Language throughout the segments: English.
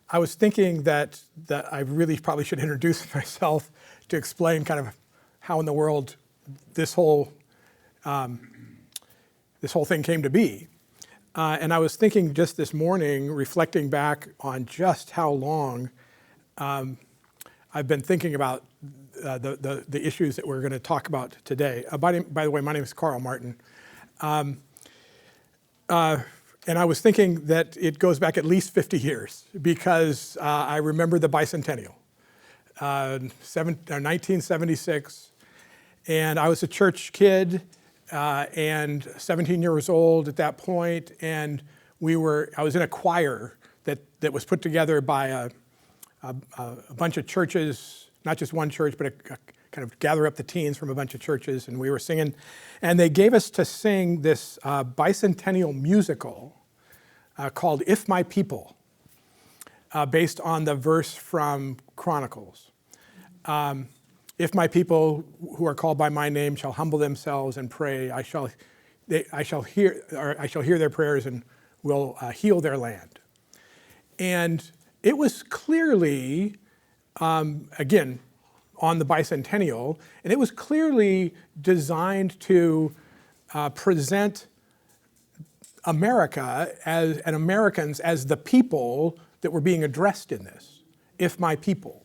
I was thinking that I really probably should introduce myself to explain kind of how in the world this whole thing came to be. And I was thinking just this morning, reflecting back on just how long I've been thinking about the issues that we're going to talk about today. By the way, my name is Karl Martin. And I was thinking that it goes back at least 50 years because I remember the bicentennial, 1976. And I was a church kid and 17 years old at that point. And I was in a choir that was put together by a bunch of churches, not just one church, but a kind of gather up the teens from a bunch of churches. And we were singing. And they gave us to sing this bicentennial musical called If My People, based on the verse from Chronicles. If my people who are called by my name shall humble themselves and pray, I shall hear their prayers and will heal their land. And it was clearly, again, on the bicentennial, and it was clearly designed to present America and Americans as the people that were being addressed in this, if my people.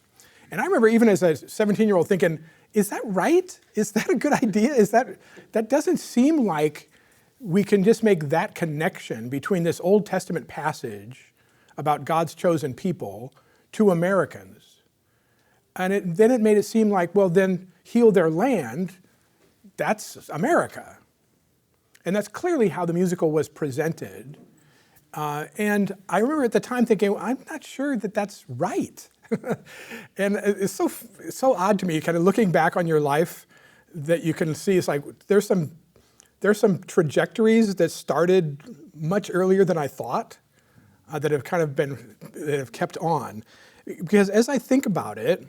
And I remember even as a 17-year-old thinking, is that right? Is that a good idea? That doesn't seem like we can just make that connection between this Old Testament passage about God's chosen people to Americans. And then it made it seem like, well, then heal their land, that's America. And that's clearly how the musical was presented. And I remember at the time thinking, well, I'm not sure that that's right. And it's so odd to me, kind of looking back on your life, that you can see it's like there's some trajectories that started much earlier than I thought that have kept on. Because as I think about it,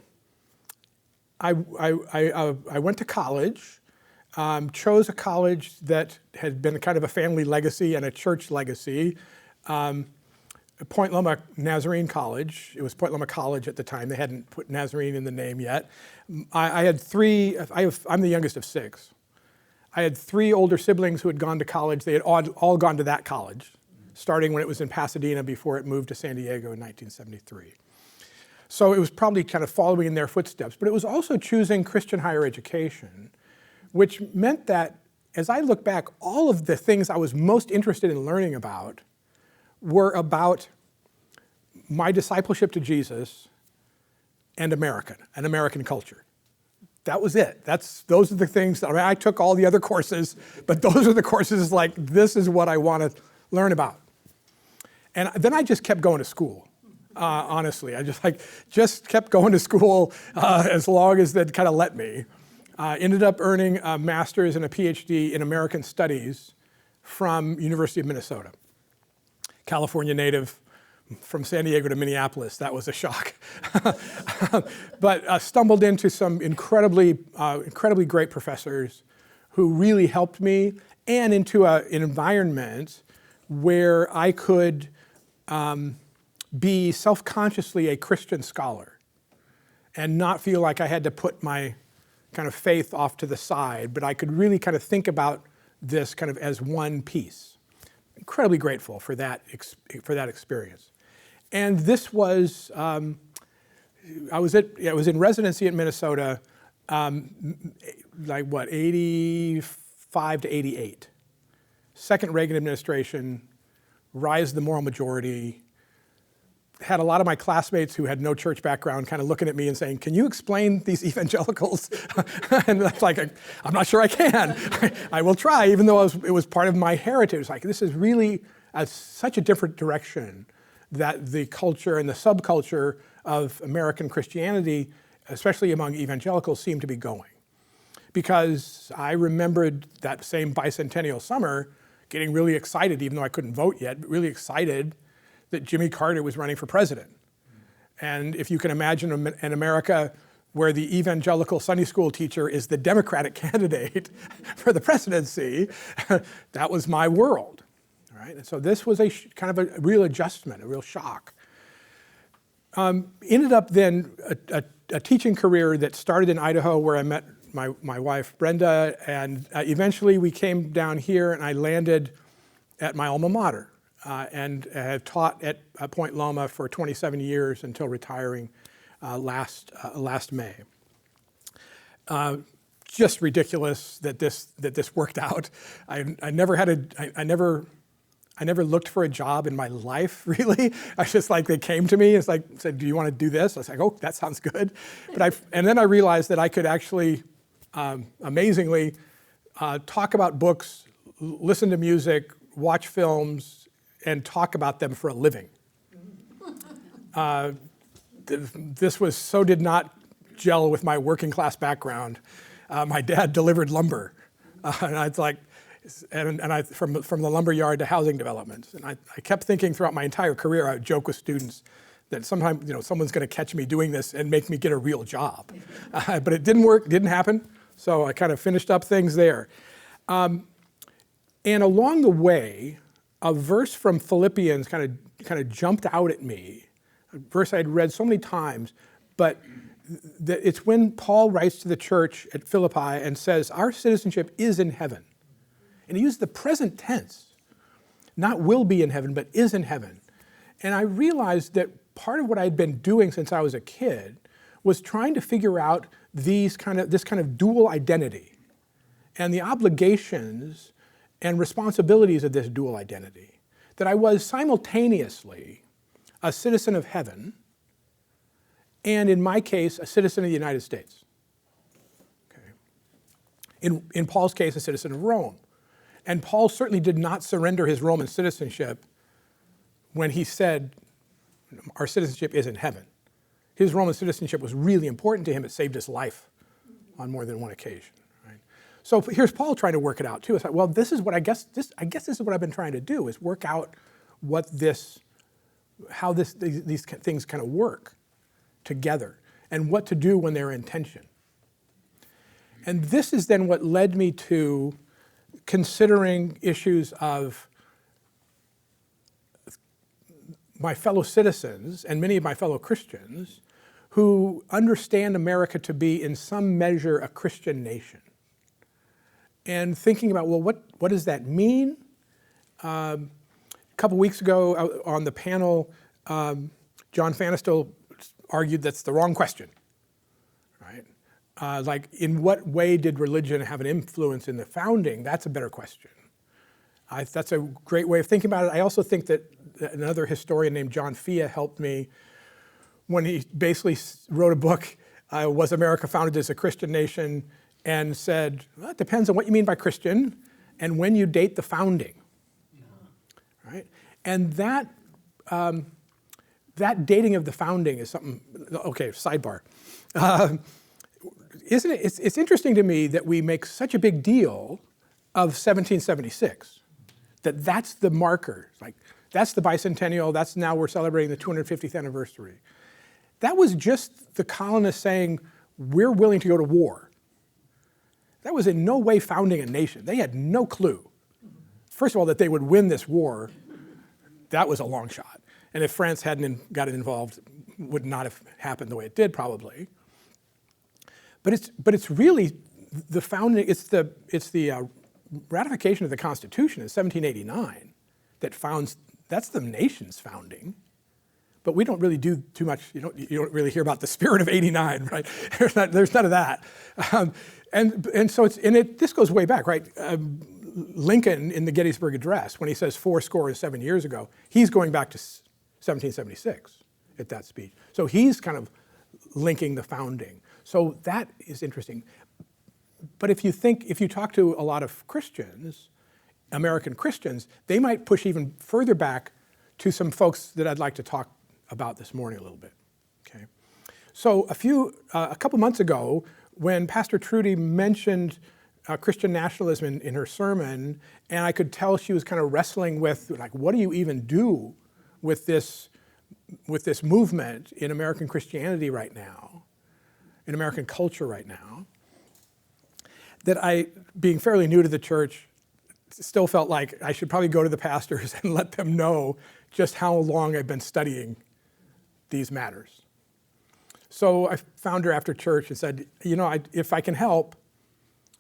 I went to college. Chose a college that had been kind of a family legacy and a church legacy. Point Loma Nazarene College. It was Point Loma College at the time. They hadn't put Nazarene in the name yet. I'm the youngest of 6. I had 3 older siblings who had gone to college. They had all gone to that college, starting when it was in Pasadena before it moved to San Diego in 1973. So it was probably kind of following in their footsteps. But it was also choosing Christian higher education, which meant that as I look back, all of the things I was most interested in learning about were about my discipleship to Jesus and American culture. That was it. Those are the things I took all the other courses, but those are the courses like, this is what I want to learn about. And then I just kept going to school. Honestly, I just kept going to school as long as they'd kind of let me. Ended up earning a master's and a Ph.D. in American Studies from University of Minnesota. California native, from San Diego to Minneapolis. That was a shock. But stumbled into some incredibly great professors who really helped me, and into an environment where I could be self-consciously a Christian scholar and not feel like I had to put my kind of faith off to the side, but I could really kind of think about this kind of as one piece. Incredibly grateful for that experience. And this was, I was in residency in Minnesota, 85 to 88. Second Reagan administration, rise of the moral majority. Had a lot of my classmates who had no church background kind of looking at me and saying, can you explain these evangelicals? And that's like, I'm not sure I can. I will try, even though it was part of my heritage. Like, this is really such a different direction that the culture and the subculture of American Christianity, especially among evangelicals, seem to be going. Because I remembered that same bicentennial summer getting really excited, even though I couldn't vote yet, but really excited that Jimmy Carter was running for president. And if you can imagine an America where the evangelical Sunday school teacher is the Democratic candidate for the presidency, that was my world, right? And so this was kind of a real adjustment, a real shock. Ended up then a teaching career that started in Idaho, where I met my wife, Brenda, and eventually we came down here and I landed at my alma mater and have taught at Point Loma for 27 years until retiring last May. Just ridiculous that this worked out. I never looked for a job in my life, really. I just they came to me. It's like, said, "Do you want to do this?" I was like, "Oh, that sounds good." And then I realized that I could actually, amazingly, talk about books, listen to music, watch films, and talk about them for a living. This did not gel with my working class background. My dad delivered lumber, and I was like. And from the lumber yard to housing developments. And I kept thinking throughout my entire career, I would joke with students that sometimes someone's going to catch me doing this and make me get a real job. But it didn't work, didn't happen. So I kind of finished up things there. And along the way, a verse from Philippians kind of jumped out at me, a verse I'd read so many times, but it's when Paul writes to the church at Philippi and says, our citizenship is in heaven. And he used the present tense, not will be in heaven, but is in heaven. And I realized that part of what I'd been doing since I was a kid was trying to figure out this kind of dual identity and the obligations and responsibilities of this dual identity. That I was simultaneously a citizen of heaven and, in my case, a citizen of the United States. Okay. In Paul's case, a citizen of Rome. And Paul certainly did not surrender his Roman citizenship when he said, our citizenship is in heaven. His Roman citizenship was really important to him. It saved his life on more than one occasion. Right? So here's Paul trying to work it out too. It's like, well, this is what this is what I've been trying to do, is work out how these things kind of work together and what to do when they're in tension. And this is then what led me to considering issues of my fellow citizens and many of my fellow Christians who understand America to be in some measure a Christian nation. And thinking about, well, what does that mean? A couple weeks ago on the panel, John Fanistil argued that's the wrong question. In what way did religion have an influence in the founding? That's a better question. That's a great way of thinking about it. I also think that another historian named John Fia helped me when he basically wrote a book, Was America Founded as a Christian Nation? And said, well, it depends on what you mean by Christian and when you date the founding. Yeah. Right? And that dating of the founding is something, okay, sidebar. Isn't it? It's interesting to me that we make such a big deal of 1776, that's the marker. That's the bicentennial. Now we're celebrating the 250th anniversary. That was just the colonists saying, we're willing to go to war. That was in no way founding a nation. They had no clue. First of all, that they would win this war, that was a long shot. And if France hadn't gotten involved, would not have happened the way it did, probably. But it's really the founding. It's the ratification of the Constitution in 1789 that's the nation's founding. But we don't really do too much. You don't really hear about the spirit of '89, right? There's none of that. And so this goes way back, right? Lincoln in the Gettysburg Address, when he says 77 years ago, he's going back to 1776 at that speech. So he's kind of linking the founding. So that is interesting. But if you talk to a lot of Christians, American Christians, they might push even further back to some folks that I'd like to talk about this morning a little bit. Okay. So a couple months ago, when Pastor Trudy mentioned Christian nationalism in her sermon, and I could tell she was kind of wrestling with, what do you even do with this movement in American Christianity right now, in American culture right now, that I, being fairly new to the church, still felt like I should probably go to the pastors and let them know just how long I've been studying these matters. So I found her after church and said, if I can help,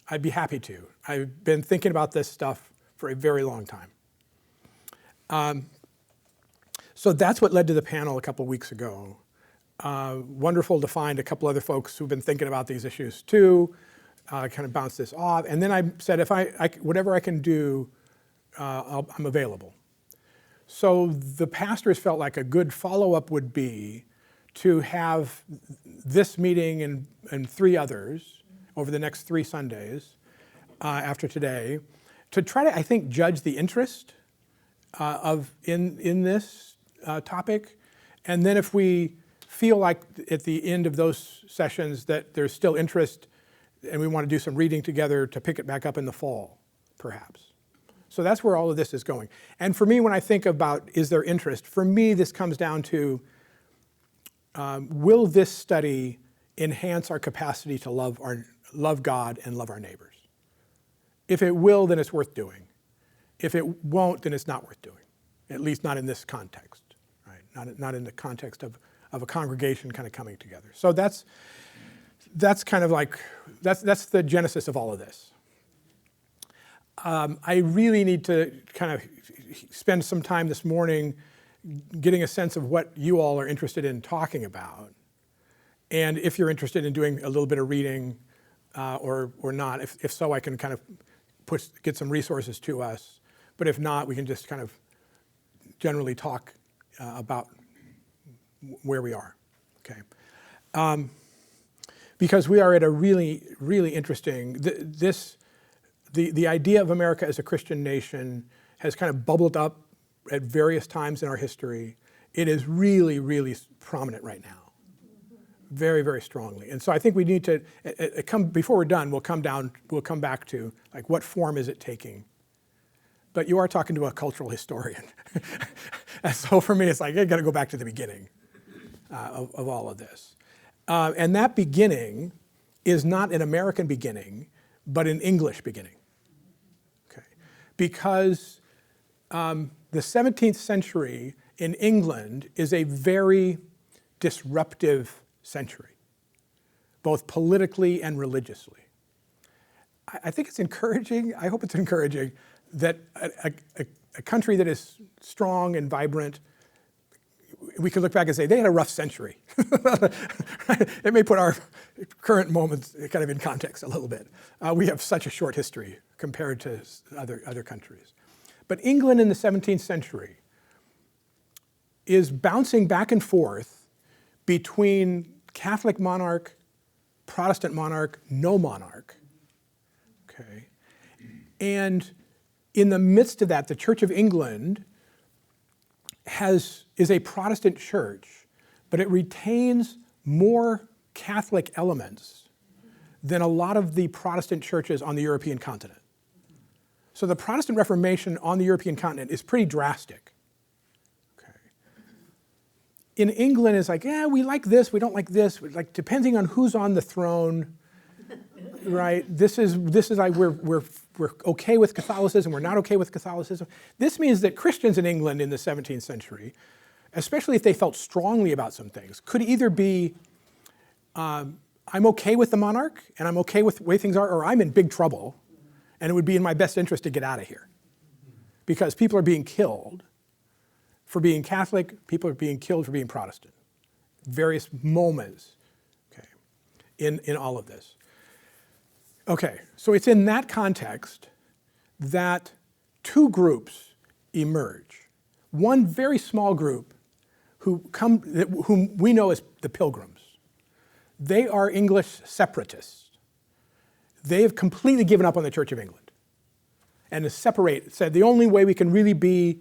I'd be happy to. I've been thinking about this stuff for a very long time. So that's what led to the panel a couple weeks ago. Wonderful to find a couple other folks who've been thinking about these issues too, kind of bounce this off. And then I said, if whatever I can do, I'm available. So the pastors felt like a good follow-up would be to have this meeting and 3 others over the next 3 Sundays after today to try to, I think, judge the interest in this topic. And then if we feel like at the end of those sessions that there's still interest and we want to do some reading together to pick it back up in the fall, perhaps. So that's where all of this is going. And for me, when I think about is there interest, for me this comes down to will this study enhance our capacity to love God and love our neighbors? If it will, then it's worth doing. If it won't, then it's not worth doing, at least not in this context, right? Not in the context of a congregation kind of coming together. So that's kind of like, that's the genesis of all of this. I really need to kind of spend some time this morning getting a sense of what you all are interested in talking about. And if you're interested in doing a little bit of reading or not, if so, I can kind of get some resources to us. But if not, we can just kind of generally talk about where we are, okay? Because we are at a really, really interesting, the idea of America as a Christian nation has kind of bubbled up at various times in our history. It is really, really prominent right now, very, very strongly. And so I think we need to, before we're done, we'll come back to like what form is it taking? But you are talking to a cultural historian. And so for me, it's like, I gotta go back to the beginning of all of this. And that beginning is not an American beginning, but an English beginning, okay? Because the 17th century in England is a very disruptive century, both politically and religiously. I think it's encouraging, I hope it's encouraging, that a country that is strong and vibrant, we could look back and say, they had a rough century. It may put our current moments kind of in context a little bit. We have such a short history compared to other countries. But England in the 17th century is bouncing back and forth between Catholic monarch, Protestant monarch, no monarch, okay? And in the midst of that, the Church of England is a Protestant church, but it retains more Catholic elements than a lot of the Protestant churches on the European continent. So the Protestant Reformation on the European continent is pretty drastic. Okay. In England, it's like, yeah, we like this, we don't like this. Like, depending on who's on the throne, right? This is like we're okay with Catholicism, we're not okay with Catholicism. This means that Christians in England in the 17th century, especially if they felt strongly about some things, could either be, I'm okay with the monarch and I'm okay with the way things are, or I'm in big trouble and it would be in my best interest to get out of here. Because people are being killed for being Catholic, people are being killed for being Protestant. Various moments, okay, in all of this. Okay, so it's in that context that 2 groups emerge. One very small group whom we know as the Pilgrims. They are English separatists. They have completely given up on the Church of England. And to separate, said the only way we can really be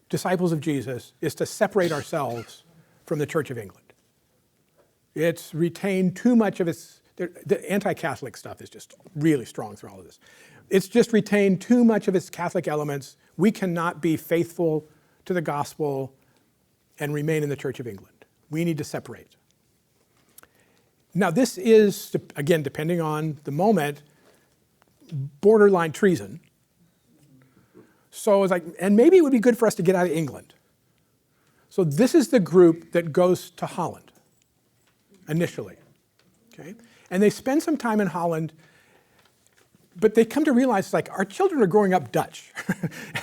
disciples of Jesus is to separate ourselves from the Church of England. It's retained too much of its, the anti-Catholic stuff is just really strong through all of this. It's just retained too much of its Catholic elements. We cannot be faithful to the gospel and remain in the Church of England. We need to separate. Now this is, again, depending on the moment, borderline treason. So it's like, and maybe it would be good for us to get out of England. So this is the group that goes to Holland initially, okay? And they spend some time in Holland, but they come to realize, like, our children are growing up Dutch.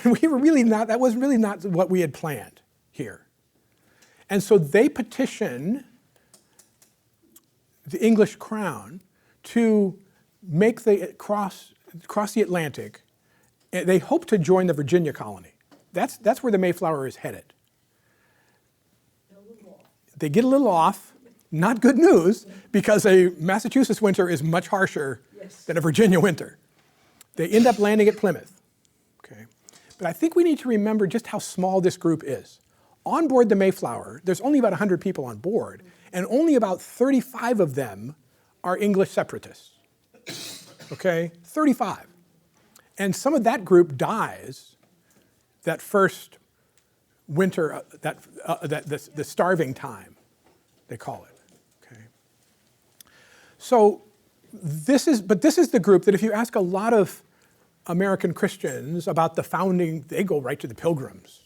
And that was really not what we had planned here. And so they petition the English crown to make the cross the Atlantic. And they hope to join the Virginia colony. That's where the Mayflower is headed. They get a little off. Not good news, because a Massachusetts winter is much harsher than a Virginia winter. They end up landing at Plymouth. Okay. But I think we need to remember just how small this group is. On board the Mayflower, there's only about 100 people on board, and only about 35 of them are English separatists. Okay, 35. And some of that group dies that first winter, the starving time, they call it. Okay. So this is the group that if you ask a lot of American Christians about the founding, they go right to the Pilgrims,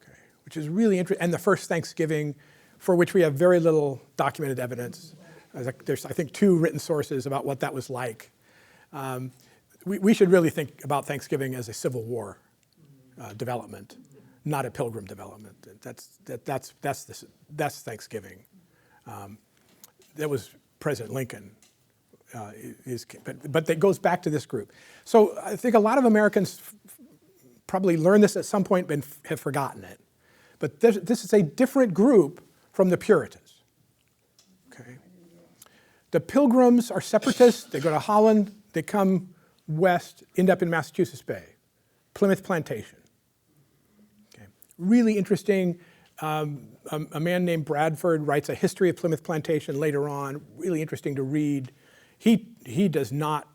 okay, which is really interesting, and the first Thanksgiving, for which we have very little documented evidence. There's, I think, 2 written sources about what that was like. We should really think about Thanksgiving as a Civil War development, not a Pilgrim development. That's Thanksgiving. That was President Lincoln. But it goes back to this group. So I think a lot of Americans probably learned this at some point and have forgotten it. But this is a different group from the Puritans. Okay. The Pilgrims are separatists. They go to Holland. They come west, end up in Massachusetts Bay, Plymouth Plantation. Okay. Really interesting. A man named Bradford writes a history of Plymouth Plantation later on. Really interesting to read. He does not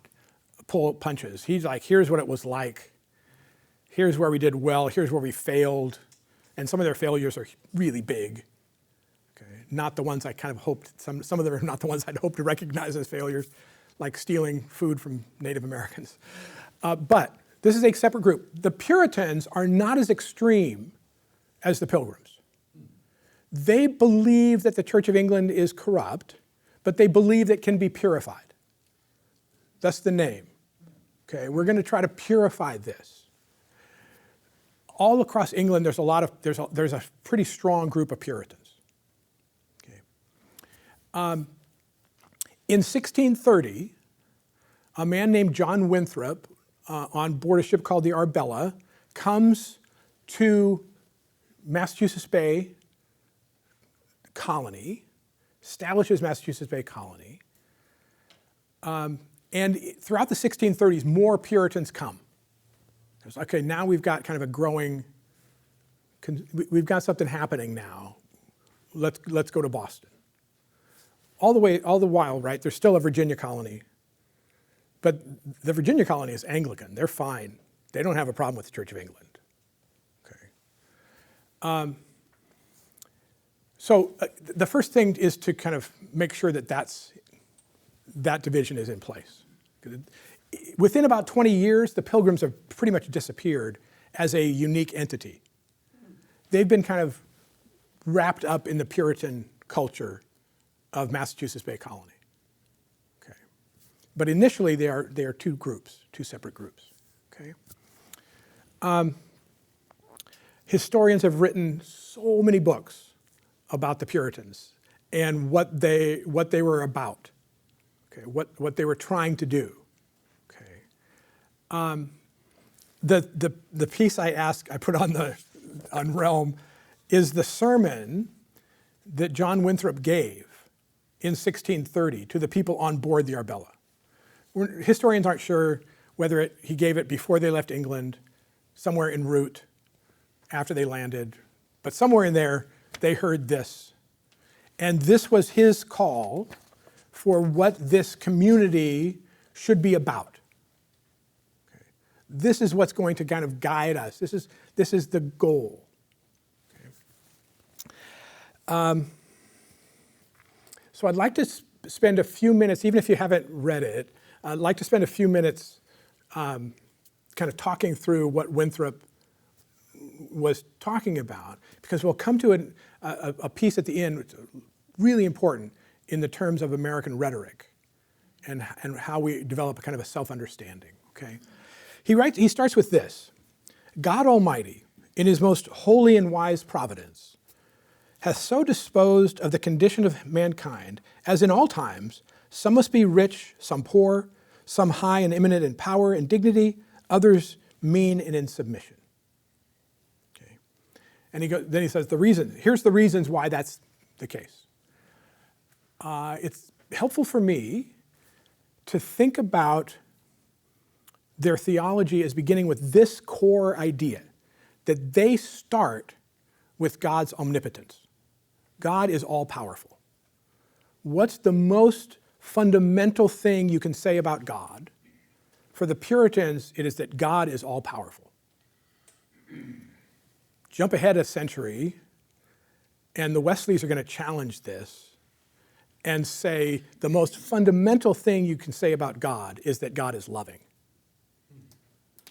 pull punches. He's like, here's what it was like. Here's where we did well. Here's where we failed. And some of their failures are really big. Okay. Not the ones I kind of hoped, some of them are not the ones I'd hoped to recognize as failures, like stealing food from Native Americans. But this is a separate group. The Puritans are not as extreme as the Pilgrims. They believe that the Church of England is corrupt, but they believe it can be purified. That's the name. Okay, we're going to try to purify this. All across England, there's a pretty strong group of Puritans. Okay. In 1630, a man named John Winthrop, on board a ship called the Arbella, comes to Massachusetts Bay Colony, establishes Massachusetts Bay Colony, and throughout the 1630s, more Puritans come. It's okay, now we've got kind of a growing, we've got something happening now. Let's go to Boston. All the while, right, there's still a Virginia colony. But the Virginia colony is Anglican. They're fine. They don't have a problem with the Church of England. Okay. So the first thing is to kind of make sure that that division is in place. Within about 20 years, the Pilgrims have pretty much disappeared as a unique entity. They've been kind of wrapped up in the Puritan culture of Massachusetts Bay Colony. Okay. But initially, they are 2 groups, 2 separate groups. Okay. Historians have written so many books about the Puritans and what they were about. Okay, what they were trying to do. Okay, the piece I put on Realm is the sermon that John Winthrop gave in 1630 to the people on board the Arbella. Historians aren't sure whether he gave it before they left England, somewhere en route, after they landed, but somewhere in there they heard this. And this was his call for what this community should be about. Okay. This is what's going to kind of guide us. This is the goal. Okay. So I'd like to spend a few minutes, even if you haven't read it, I'd like to spend a few minutes kind of talking through what Winthrop was talking about, because we'll come to a piece at the end which is really important in the terms of American rhetoric and how we develop a kind of a self-understanding, okay? He starts with this: God Almighty, in his most holy and wise providence, hath so disposed of the condition of mankind, as in all times, some must be rich, some poor, some high and eminent in power and dignity, others mean and in submission. Okay. And then he says, here's the reasons why that's the case. It's helpful for me to think about their theology as beginning with this core idea, that they start with God's omnipotence. God is all-powerful. What's the most fundamental thing you can say about God? For the Puritans, it is that God is all-powerful. Jump ahead a century, and the Wesleys are going to challenge this and say the most fundamental thing you can say about God is that God is loving.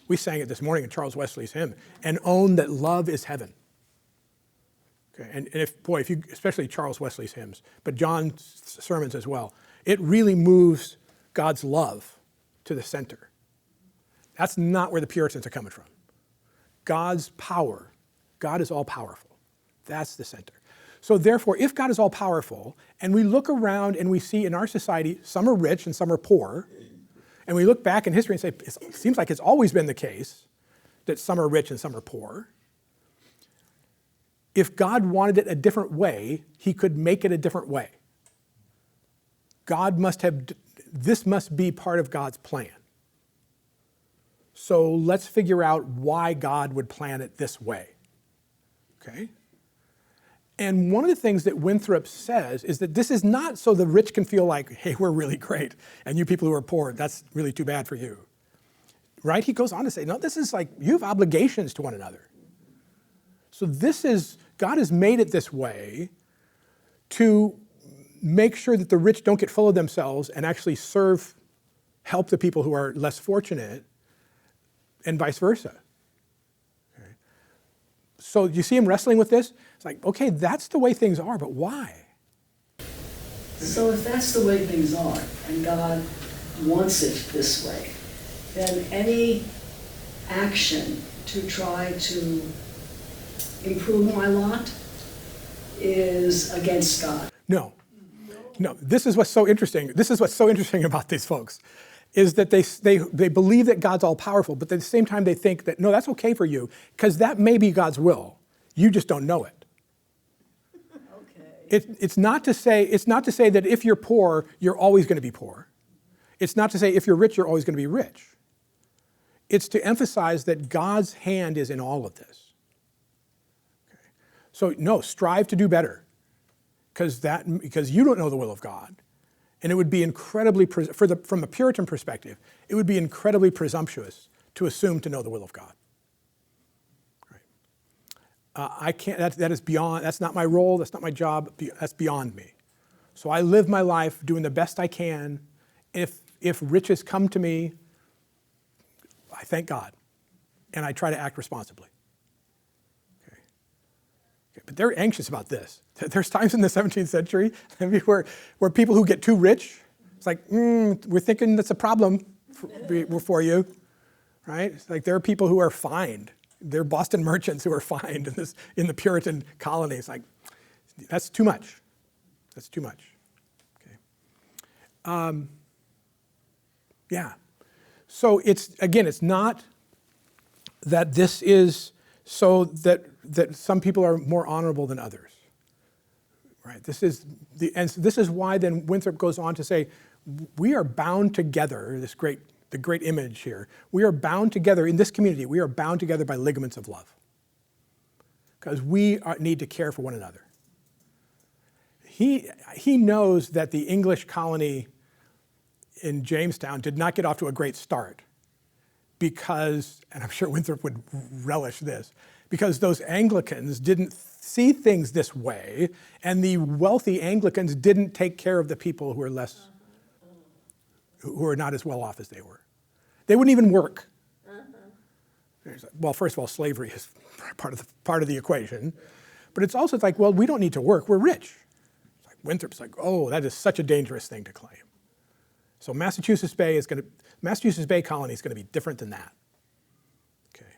We sang it this morning in Charles Wesley's hymn, and own that love is heaven. Okay, and if you, especially Charles Wesley's hymns, but John's sermons as well, it really moves God's love to the center. That's not where the Puritans are coming from. God's power, God is all powerful. That's the center. So therefore, if God is all powerful, and we look around and we see in our society, some are rich and some are poor, and we look back in history and say, it seems like it's always been the case that some are rich and some are poor. If God wanted it a different way, he could make it a different way. This must be part of God's plan. So let's figure out why God would plan it this way, okay? And one of the things that Winthrop says is that this is not so the rich can feel like, hey, we're really great, and you people who are poor, that's really too bad for you, right? He goes on to say, no, this is like, you have obligations to one another. So God has made it this way to make sure that the rich don't get full of themselves and actually help the people who are less fortunate, and vice versa. Okay. So you see him wrestling with this? It's like, okay, that's the way things are, but why? So if that's the way things are, and God wants it this way, then any action to try to improve my lot is against God. No. This is what's so interesting. This is what's so interesting about these folks, is that they believe that God's all powerful, but at the same time they think that, no, that's okay for you, because that may be God's will. You just don't know it. Okay. It's not to say that if you're poor, you're always going to be poor. It's not to say if you're rich, you're always going to be rich. It's to emphasize that God's hand is in all of this. Okay. So no, strive to do better, because you don't know the will of God. And it would be incredibly, from a Puritan perspective, it would be incredibly presumptuous to assume to know the will of God. Right? I can't. That is beyond. That's not my role. That's not my job. That's beyond me. So I live my life doing the best I can. If riches come to me, I thank God, and I try to act responsibly. Okay. But they're anxious about this. There's times in the 17th century where people who get too rich, it's like, we're thinking that's a problem for you, right? It's like there are people who are fined. There are Boston merchants who are fined in the Puritan colony. It's like, that's too much. That's too much. Okay. Yeah. So it's not that this is so that some people are more honorable than others. Right. This is why then Winthrop goes on to say, we are bound together, the great image here. We are bound together in this community. We are bound together by ligaments of love, because we need to care for one another. He knows that the English colony in Jamestown did not get off to a great start because, and I'm sure Winthrop would relish this, because those Anglicans didn't see things this way, and the wealthy Anglicans didn't take care of the people who were not as well off as they were. They wouldn't even work. Well, first of all, slavery is part of the equation, but it's also like, well, we don't need to work, we're rich. It's like Winthrop's like, oh, that is such a dangerous thing to claim. So Massachusetts Bay Colony is going to be different than that. Okay,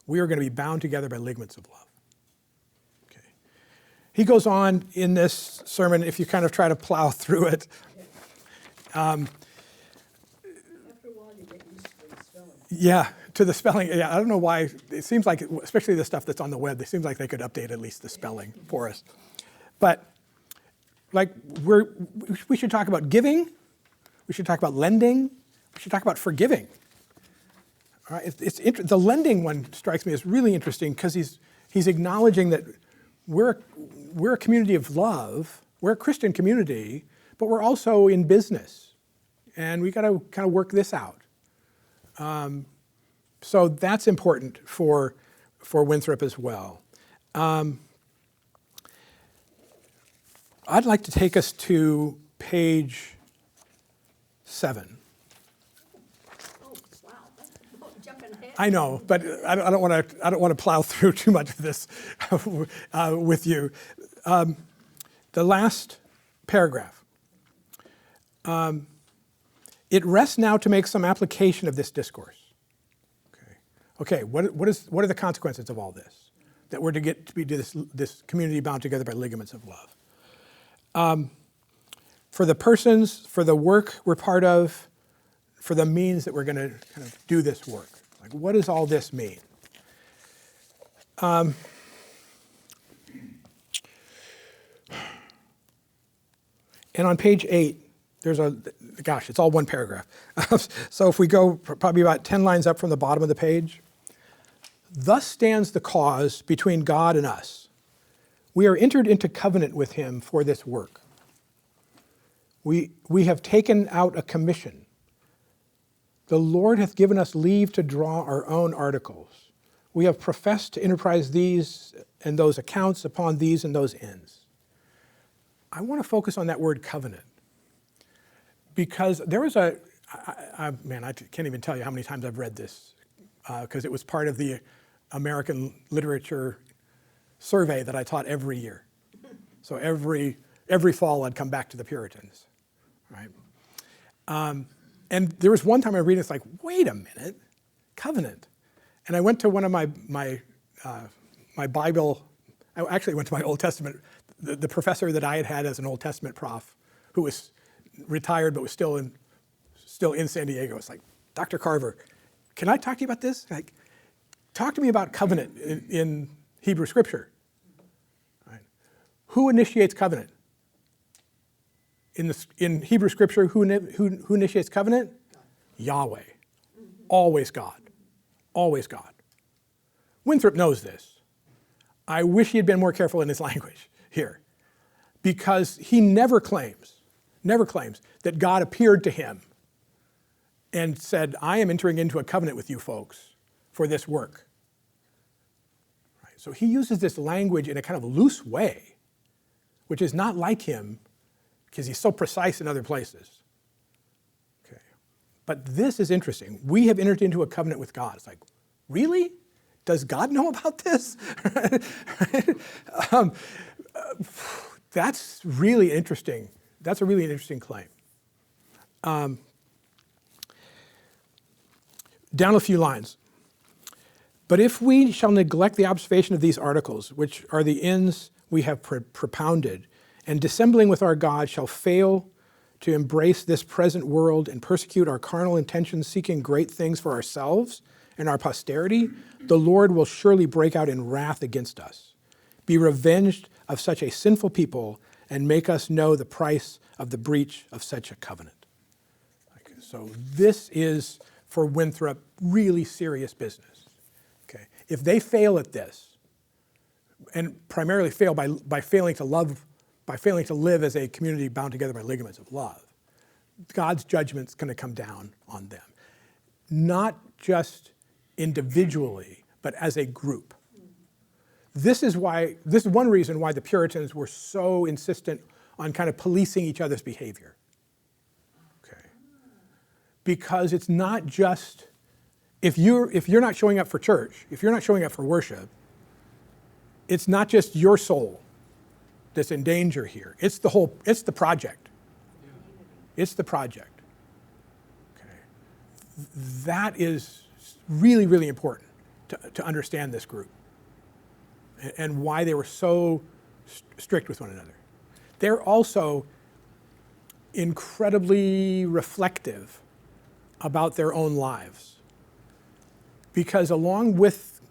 we are going to be bound together by ligaments of love. Okay, he goes on in this sermon. If you kind of try to plow through it. After a while, you get used to the spelling. Yeah, to the spelling. Yeah, I don't know why. It seems like, especially the stuff that's on the web, it seems like they could update at least the spelling for us. But like we should talk about giving. We should talk about lending. We should talk about forgiving. All right, the lending one strikes me as really interesting because he's acknowledging that we're a community of love. We're a Christian community, but we're also in business, and we got to kind of work this out. So that's important for Winthrop as well. I'd like to take us to page 7. Oh, wow. Jumping ahead. I know, but I don't want to plow through too much of this with you. The last paragraph. It rests now to make some application of this discourse. Okay. What are the consequences of all this? That we're to get to be this community bound together by ligaments of love. For the persons, for the work we're part of, for the means that we're going to kind of do this work. Like, what does all this mean? And on page 8, it's all one paragraph. So if we go probably about 10 lines up from the bottom of the page, thus stands the cause between God and us. We are entered into covenant with him for this work. We have taken out a commission. The Lord hath given us leave to draw our own articles. We have professed to enterprise these and those accounts upon these and those ends. I want to focus on that word covenant because there was I can't even tell you how many times I've read this because it was part of the American literature survey that I taught every year. So every fall I'd come back to the Puritans, right? And there was one time I read it, it's like, wait a minute, covenant. And I went to one of my Bible, I actually went to my Old Testament, the professor that I had as an Old Testament prof, who was retired but was still in San Diego. It's like, Dr. Carver, can I talk to you about this? Like, talk to me about covenant in Hebrew Scripture. Right. Who initiates covenant? In Hebrew Scripture, who initiates covenant? God. Yahweh. Always God. Always God. Winthrop knows this. I wish he had been more careful in his language here, because he never claims that God appeared to him and said, I am entering into a covenant with you folks for this work. Right? So he uses this language in a kind of loose way, which is not like him because he's so precise in other places. Okay. But this is interesting. We have entered into a covenant with God. It's like, really? Does God know about this? That's really interesting. That's a really interesting claim. Down a few lines. But if we shall neglect the observation of these articles, which are the ends we have propounded, and dissembling with our God shall fail to embrace this present world and persecute our carnal intentions, seeking great things for ourselves and our posterity, the Lord will surely break out in wrath against us, be revenged of such a sinful people, and make us know the price of the breach of such a covenant. Okay, so this is, for Winthrop, really serious business. Okay, if they fail at this, and primarily fail by failing to live as a community bound together by ligaments of love, God's judgment's going to come down on them. Not just individually, but as a group. This is one reason why the Puritans were so insistent on kind of policing each other's behavior. Okay. Because it's not just if you're not showing up for church, if you're not showing up for worship, it's not just your soul that's in danger here. It's the project. It's the project. Okay. That is really, really important to understand this group and why they were so strict with one another. They're also incredibly reflective about their own lives, because along with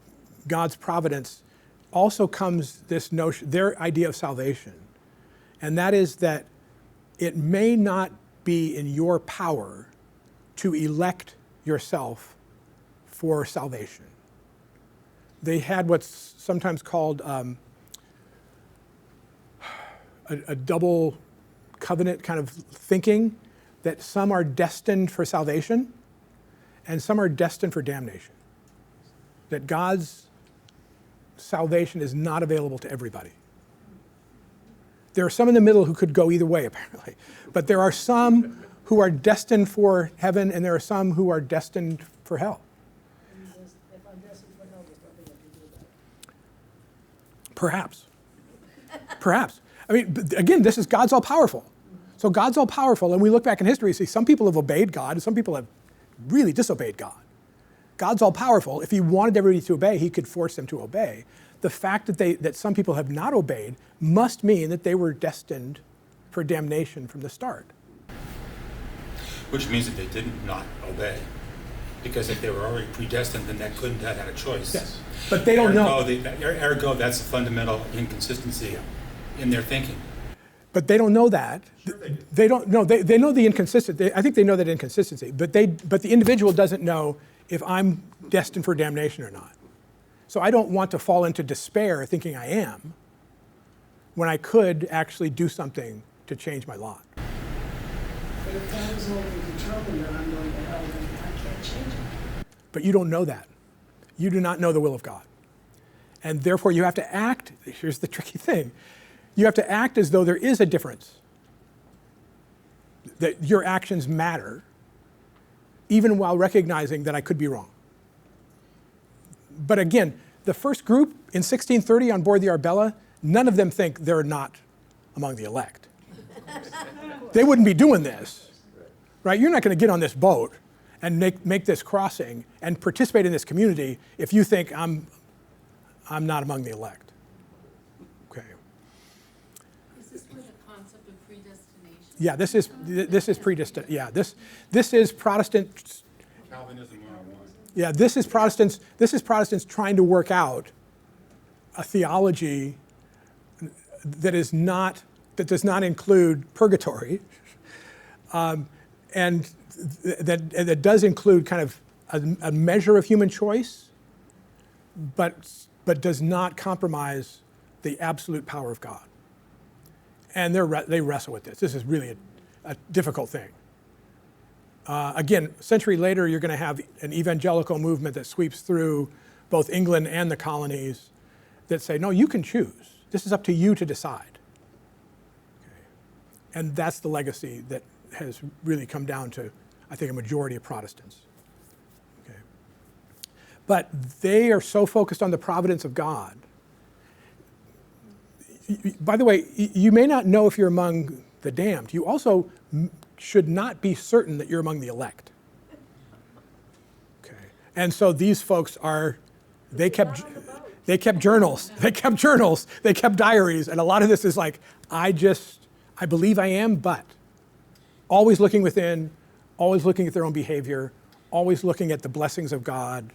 God's providence also comes this notion, their idea of salvation, and that is that it may not be in your power to elect yourself for salvation. They had what's sometimes called a double covenant kind of thinking, that some are destined for salvation and some are destined for damnation. That God's salvation is not available to everybody. There are some in the middle who could go either way, apparently. But there are some who are destined for heaven and there are some who are destined for hell. If I'm destined for hell, there's nothing I can do about it. Perhaps. Perhaps. I mean, again, this is God's all-powerful. So God's all-powerful, and we look back in history and see some people have obeyed God and some people have really disobeyed God. God's all-powerful. If he wanted everybody to obey, he could force them to obey. The fact that some people have not obeyed must mean that they were destined for damnation from the start. Which means that they didn't not obey. Because if they were already predestined, then that couldn't have had a choice. Yes, but they don't know. Ergo, that's a fundamental inconsistency in their thinking. But they don't know that. Sure they do. They don't know. They know the inconsistency. I think they know that inconsistency. But the individual doesn't know if I'm destined for damnation or not. So I don't want to fall into despair thinking I am, when I could actually do something to change my lot. But if God is already determined that I'm going to hell, then I can't change it. But you don't know that. You do not know the will of God. And therefore you have to act, here's the tricky thing, you have to act as though there is a difference. That your actions matter, even while recognizing that I could be wrong. But again, the first group in 1630 on board the Arbella, none of them think they're not among the elect. They wouldn't be doing this, right? You're not going to get on this boat and make this crossing and participate in this community if you think I'm not among the elect. Okay. Is this where the concept of predestination? Yeah, this is predestination. Yeah, this is Protestant. Calvinism 101. Yeah, this is Protestants trying to work out a theology that does not include purgatory, and that does include kind of a measure of human choice, but does not compromise the absolute power of God. And they wrestle with this. This is really a difficult thing. Again, a century later, you're going to have an evangelical movement that sweeps through both England and the colonies that say, no, you can choose. This is up to you to decide. Okay. And that's the legacy that has really come down to, I think, a majority of Protestants. Okay. But they are so focused on the providence of God. By the way, you may not know if you're among the damned. You also should not be certain that you're among the elect. Okay. And so these folks they kept journals. They kept diaries. And a lot of this is like, I believe I am, but always looking within, always looking at their own behavior, always looking at the blessings of God.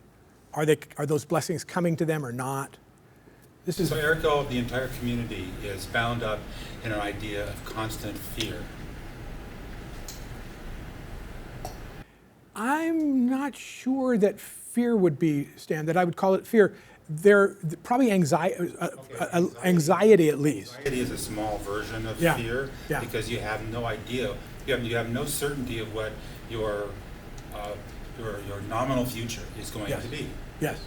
Are those blessings coming to them or not? So ergo, the entire community is bound up in an idea of constant fear. I'm not sure that fear would be, Stan, that I would call it fear. They're probably anxiety at least. Anxiety is a small version of Yeah. fear Yeah. because you have no idea, you have no certainty of what your nominal future is going Yes. to be. Yes.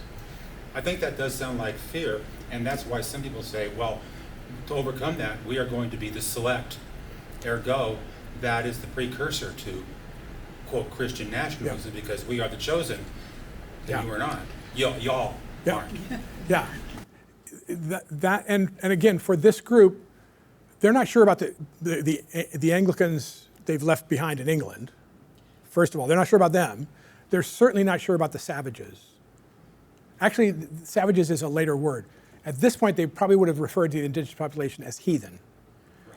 I think that does sound like fear, and that's why some people say, well, to overcome that, we are going to be the select. Ergo, that is the precursor to, quote, Christian nationalism, because we are the chosen. Yeah. and you are not. Y'all Yeah. aren't. Yeah. And again, for this group, they're not sure about the Anglicans they've left behind in England. First of all, they're not sure about them. They're certainly not sure about the savages. Actually, savages is a later word. At this point, they probably would have referred to the indigenous population as heathen,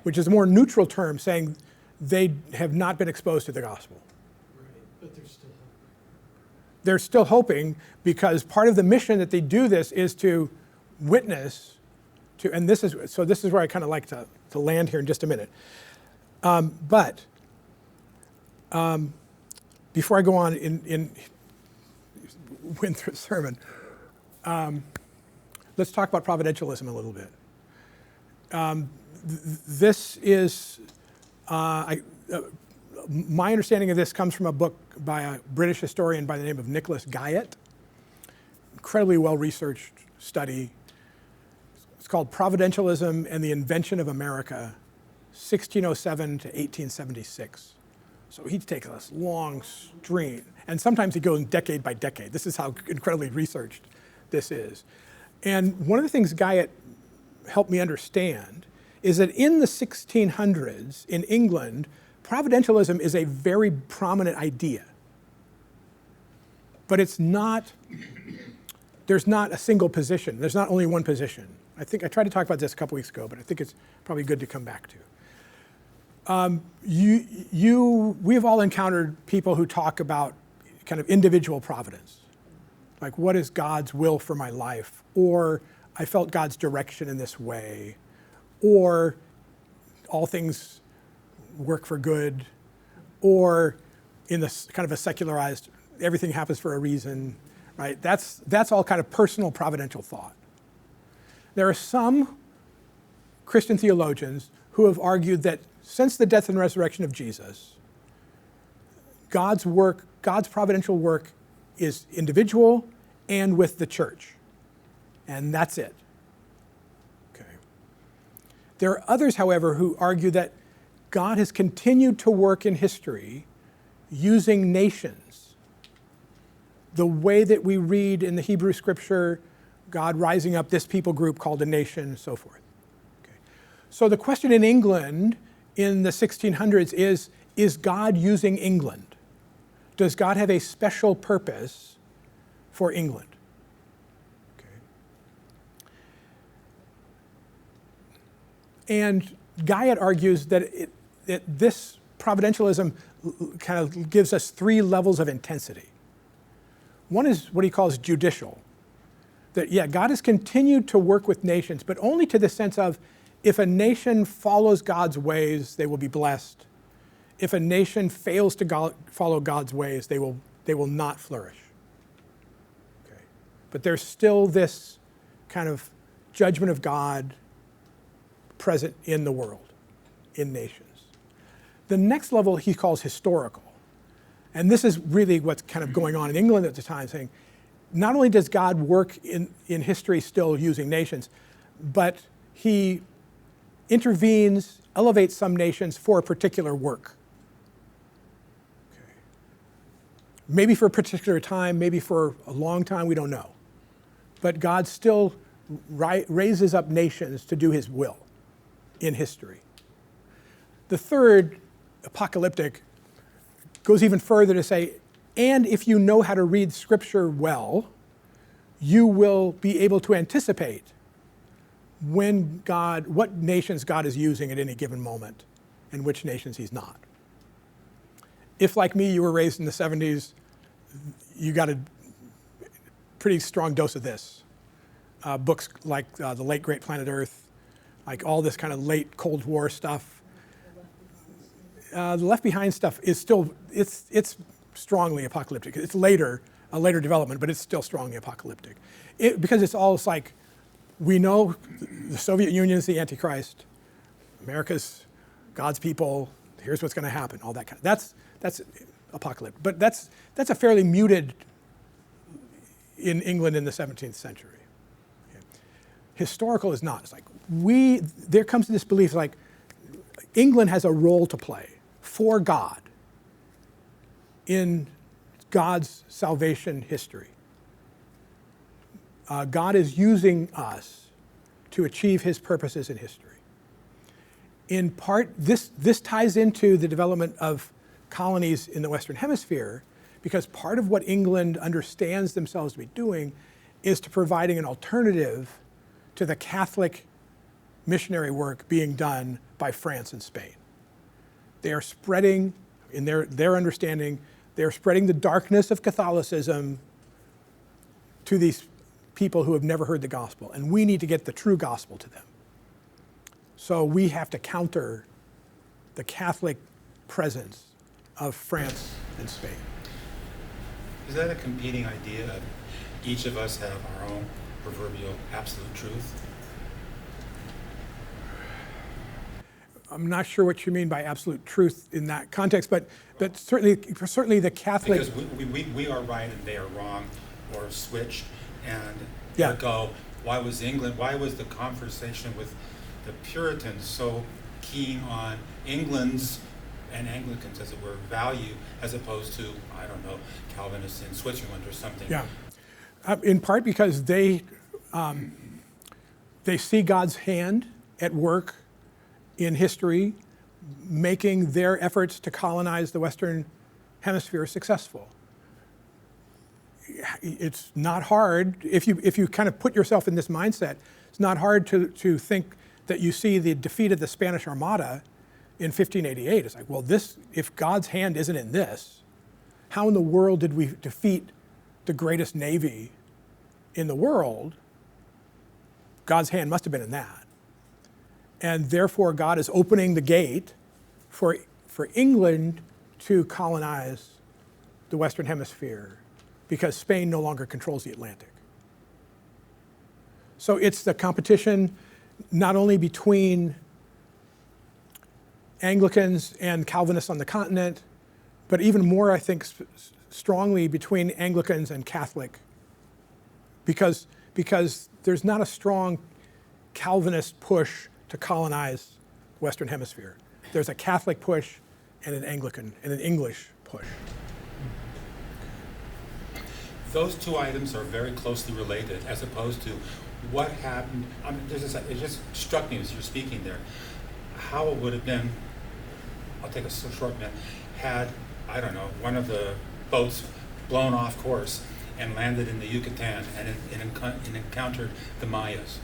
which is a more neutral term saying they have not been exposed to the gospel. But they're still hoping. They're still hoping because part of the mission that they do this is to witness to, and this is where I kind of like to land here in just a minute. But before I go on in Winthrop's sermon, let's talk about providentialism a little bit. This is, my understanding of this comes from a book by a British historian by the name of Nicholas Guyot. Incredibly well-researched study. It's called Providentialism and the Invention of America, 1607 to 1876. So he takes this long string, and sometimes he goes decade by decade. This is how incredibly researched this is. And one of the things Guyot helped me understand is that in the 1600s in England, providentialism is a very prominent idea. But it's not, there's not a single position. There's not only one position. I think I tried to talk about this a couple weeks ago, but I think it's probably good to come back to. We've all encountered people who talk about kind of individual providence. Like, what is God's will for my life? Or I felt God's direction in this way. Or all things work for good. Or in this kind of a secularized, everything happens for a reason, right? That's all kind of personal providential thought. There are some Christian theologians who have argued that since the death and resurrection of Jesus, God's work, God's providential work is individual and with the church. And that's it. Okay. There are others, however, who argue that God has continued to work in history using nations. The way that we read in the Hebrew scripture, God rising up this people group called a nation, and so forth. Okay. So the question in England in the 1600s is God using England? Does God have a special purpose for England? Okay. And Guyot argues that this providentialism kind of gives us three levels of intensity. One is what he calls judicial. That, yeah, God has continued to work with nations, but only to the sense of if a nation follows God's ways, they will be blessed. If a nation fails to follow God's ways, they will not flourish. Okay. But there's still this kind of judgment of God present in the world, in nations. The next level he calls historical. And this is really what's kind of going on in England at the time, saying, not only does God work in history still using nations, but he intervenes, elevates some nations for a particular work. Okay. Maybe for a particular time, maybe for a long time, we don't know. But God still raises up nations to do his will in history. The third, apocalyptic, goes even further to say, and if you know how to read scripture well, you will be able to anticipate what nations God is using at any given moment and which nations he's not. If, like me, you were raised in the 70s, you got a pretty strong dose of this. Books like The Late Great Planet Earth, like all this kind of late Cold War stuff. The Left Behind stuff is still, it's strongly apocalyptic. It's a later development, but it's still strongly apocalyptic. Because it's all like, we know the Soviet Union is the Antichrist, America's God's people, here's what's going to happen, all that kind of, that's apocalyptic. But that's a fairly muted in England in the 17th century. Okay. Historical is not. It's like, there comes this belief like, England has a role to play for God in God's salvation history. God is using us to achieve his purposes in history. In part, this ties into the development of colonies in the Western Hemisphere, because part of what England understands themselves to be doing is to providing an alternative to the Catholic missionary work being done by France and Spain. They are spreading, in their understanding, they're spreading the darkness of Catholicism to these people who have never heard the gospel, and we need to get the true gospel to them. So we have to counter the Catholic presence of France and Spain. Is that a competing idea of each of us have our own proverbial absolute truth? I'm not sure what you mean by absolute truth in that context, but certainly the Catholic. Because we are right and they are wrong, or switched, and Yeah. ergo, why was the conversation with the Puritans so keen on England's and Anglicans, as it were, value, as opposed to, I don't know, Calvinists in Switzerland or something? Yeah, in part because they see God's hand at work in history, making their efforts to colonize the Western Hemisphere successful. It's not hard, if you kind of put yourself in this mindset, it's not hard to think that you see the defeat of the Spanish Armada in 1588. It's like, well, if God's hand isn't in this, how in the world did we defeat the greatest navy in the world? God's hand must have been in that. And therefore, God is opening the gate for England to colonize the Western Hemisphere, because Spain no longer controls the Atlantic. So it's the competition not only between Anglicans and Calvinists on the continent, but even more, I think, strongly between Anglicans and Catholic, because there's not a strong Calvinist push to colonize the Western Hemisphere. There's a Catholic push and an Anglican and an English push. Those two items are very closely related, as opposed to what happened. It just struck me as you're speaking there, how it would have been, I'll take a short minute, had, I don't know, one of the boats blown off course and landed in the Yucatan and encountered the Mayas.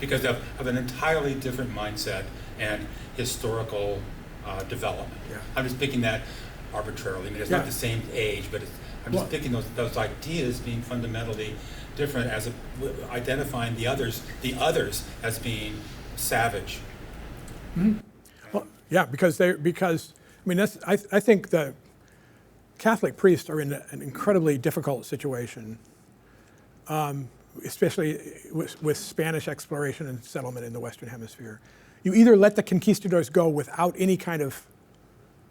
Because of an entirely different mindset and historical development. Yeah. I'm just picking that arbitrarily. I mean, it's not the same age, but I'm just picking those ideas being fundamentally different, as identifying the others as being savage. Mm-hmm. Well, yeah, because I think the Catholic priests are in an incredibly difficult situation, especially with Spanish exploration and settlement in the Western Hemisphere. You either let the conquistadors go without any kind of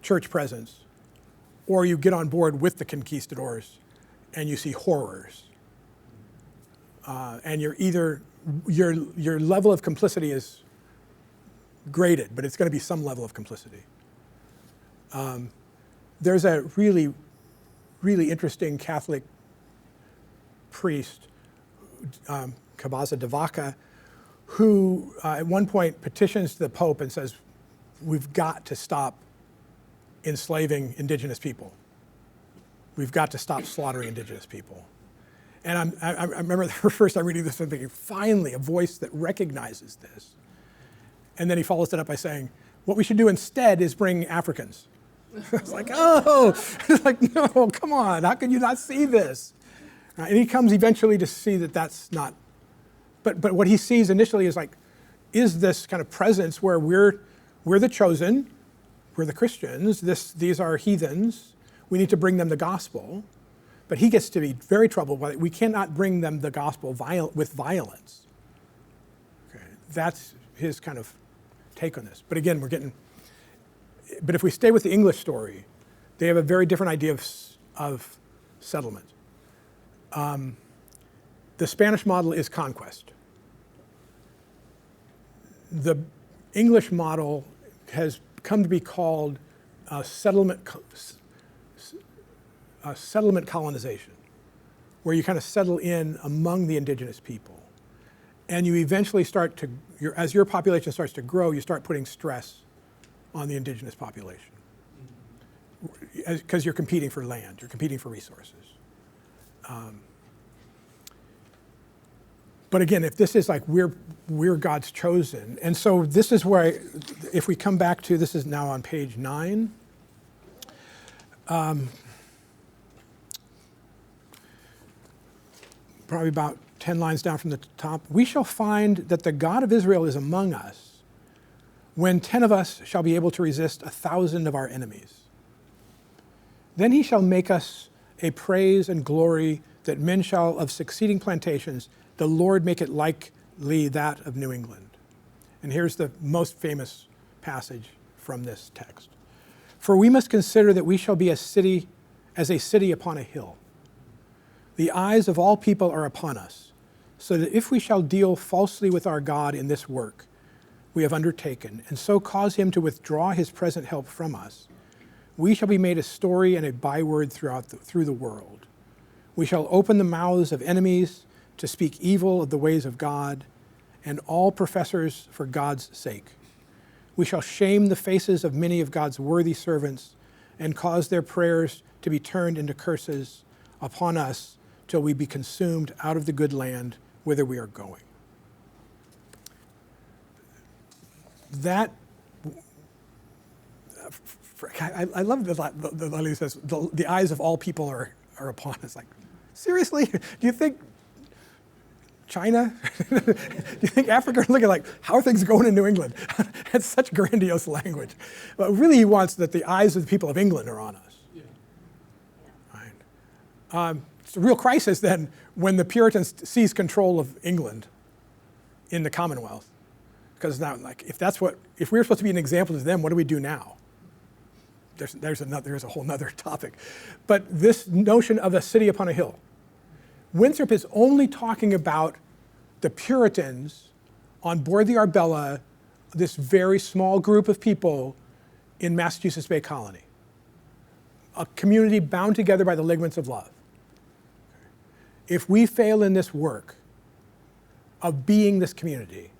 church presence, or you get on board with the conquistadors and you see horrors. And your level of complicity is graded, but it's going to be some level of complicity. There's a really, really interesting Catholic priest, Cabeza de Vaca, who at one point petitions the Pope and says, we've got to stop enslaving indigenous people. We've got to stop slaughtering indigenous people. And I remember the first time reading this and thinking, finally, a voice that recognizes this. And then he follows it up by saying, what we should do instead is bring Africans. It's like, it's like, no, come on, how can you not see this? And he comes eventually to see that that's not, but what he sees initially is like, is this kind of presence where we're the chosen, we're the Christians, these are heathens, we need to bring them the gospel. But he gets to be very troubled by it. We cannot bring them the gospel with violence. Okay, that's his kind of take on this. But again, but if we stay with the English story, they have a very different idea of settlement. The Spanish model is conquest. The English model has come to be called settlement colonization, where you kind of settle in among the indigenous people. And you eventually start to, as your population starts to grow, you start putting stress on the indigenous population. Because you're competing for land, you're competing for resources. But again, if this is like we're God's chosen, and so this is where, if we come back to, this is now on page 9. Probably about 10 lines down from the top. We shall find that the God of Israel is among us, when 10 of us shall be able to resist 1,000 of our enemies. Then he shall make us a praise and glory, that men shall of succeeding plantations, the Lord make it likely that of New England. And here's the most famous passage from this text. For we must consider that we shall be as a city upon a hill. The eyes of all people are upon us, so that if we shall deal falsely with our God in this work we have undertaken, and so cause him to withdraw his present help from us, we shall be made a story and a byword through the world. We shall open the mouths of enemies to speak evil of the ways of God and all professors for God's sake. We shall shame the faces of many of God's worthy servants and cause their prayers to be turned into curses upon us till we be consumed out of the good land whither we are going. That, I love the line that says, the eyes of all people are upon us. Like, seriously? Do you think China? Do you think Africa are looking like, how are things going in New England? It's such grandiose language. But really he wants that the eyes of the people of England are on us. Yeah. Right? It's a real crisis then when the Puritans seize control of England in the Commonwealth. Because now, like, if we're supposed to be an example to them, what do we do now? There's a whole nother topic. But this notion of a city upon a hill, Winthrop is only talking about the Puritans on board the Arbella, this very small group of people in Massachusetts Bay Colony, a community bound together by the ligaments of love. If we fail in this work of being this community,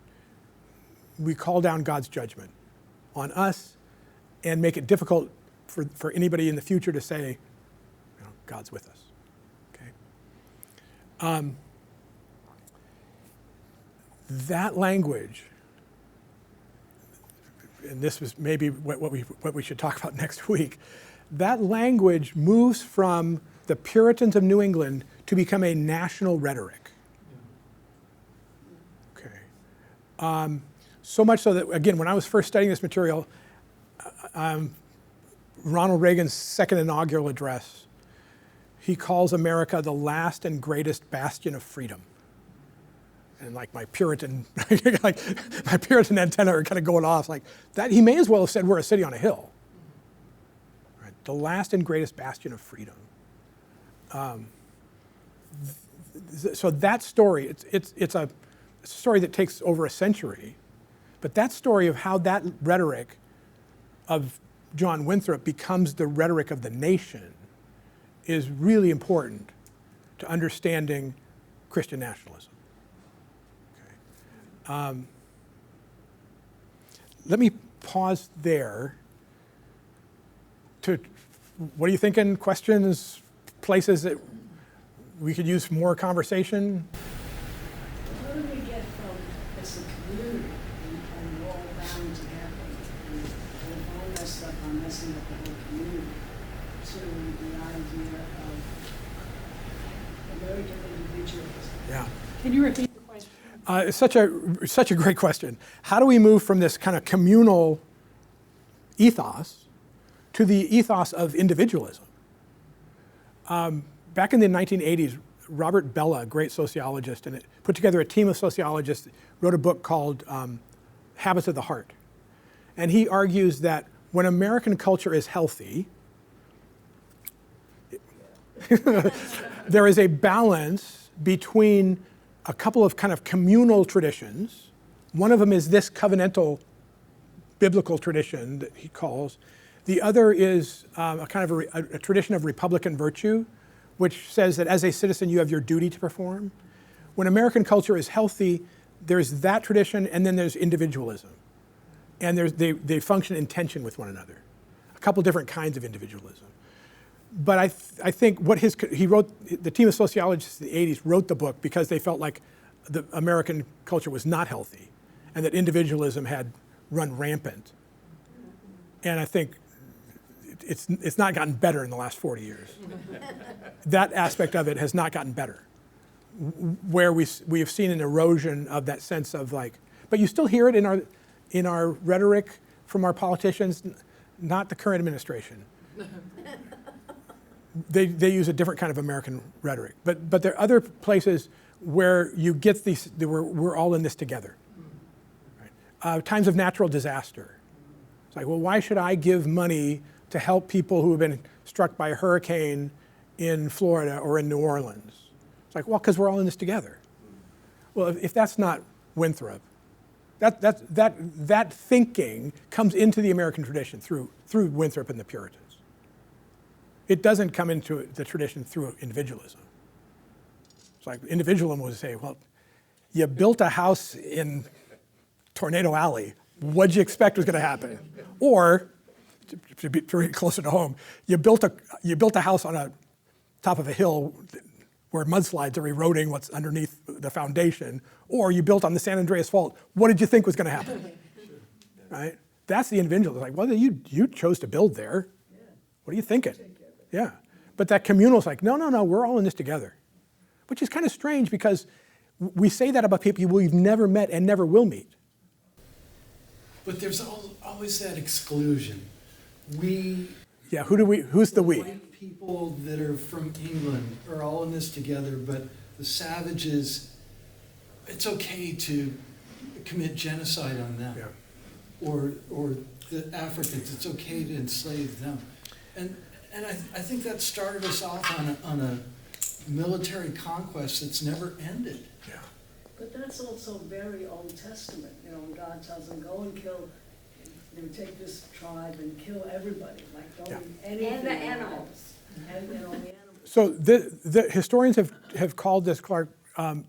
we call down God's judgment on us and make it difficult for anybody in the future to say, God's with us. Okay? That language, and this was maybe what we should talk about next week, that language moves from the Puritans of New England to become a national rhetoric. Okay. So much so that, again, when I was first studying this material, Ronald Reagan's second inaugural address, he calls America the last and greatest bastion of freedom. And like my Puritan antenna are kind of going off like that. He may as well have said we're a city on a hill. Right? The last and greatest bastion of freedom. So that story, it's a story that takes over a century, but that story of how that rhetoric of John Winthrop becomes the rhetoric of the nation is really important to understanding Christian nationalism. Okay. Let me pause there. What are you thinking? Questions, places that we could use more conversation? How do we get from, as a community, and we're all bound together, and find that stuff on messing up the whole community, to the idea of American individualism? Yeah. Can you repeat the question? It's such a great question. How do we move from this kind of communal ethos to the ethos of individualism? Back in the 1980s, Robert Bellah, a great sociologist, and put together a team of sociologists, wrote a book called Habits of the Heart. And he argues that when American culture is healthy, there is a balance between a couple of kind of communal traditions. One of them is this covenantal biblical tradition that he calls. The other is a kind of a tradition of Republican virtue, which says that as a citizen you have your duty to perform. When American culture is healthy, there's that tradition, and then there's individualism. And they function in tension with one another. A couple different kinds of individualism. But I think what he wrote, the team of sociologists in the 80s wrote the book because they felt like the American culture was not healthy and that individualism had run rampant. And I think it's not gotten better in the last 40 years. That aspect of it has not gotten better. Where we have seen an erosion of that sense of like, but you still hear it in our rhetoric from our politicians, not the current administration. They use a different kind of American rhetoric. But there are other places where you get these, we're all in this together. Right? Times of natural disaster. It's like, well, why should I give money to help people who have been struck by a hurricane in Florida or in New Orleans? It's like, well, because we're all in this together. Well, if that's not Winthrop, that thinking comes into the American tradition through Winthrop and the Puritans. It doesn't come into the tradition through individualism. It's like individualism would say, well, you built a house in Tornado Alley. What'd you expect was going to happen? Or, to be closer to home, you built a house on a top of a hill where mudslides are eroding what's underneath the foundation, or you built on the San Andreas Fault. What did you think was going to happen? Right? That's the individual. It's like, well, you chose to build there. What are you thinking? Yeah. But that communal is like, no, we're all in this together. Which is kind of strange because we say that about people we've never met and never will meet. But there's always that exclusion. Yeah, who's the we? White people that are from England are all in this together, but the savages, it's okay to commit genocide on them. Yeah. Or the Africans, it's okay to enslave them. And I think that started us off on a military conquest that's never ended. Yeah. But that's also very Old Testament, when God tells them, go and kill, take this tribe and kill everybody, like don't eat anything. And the animals. And all the animals. So the historians have called this, Clark, a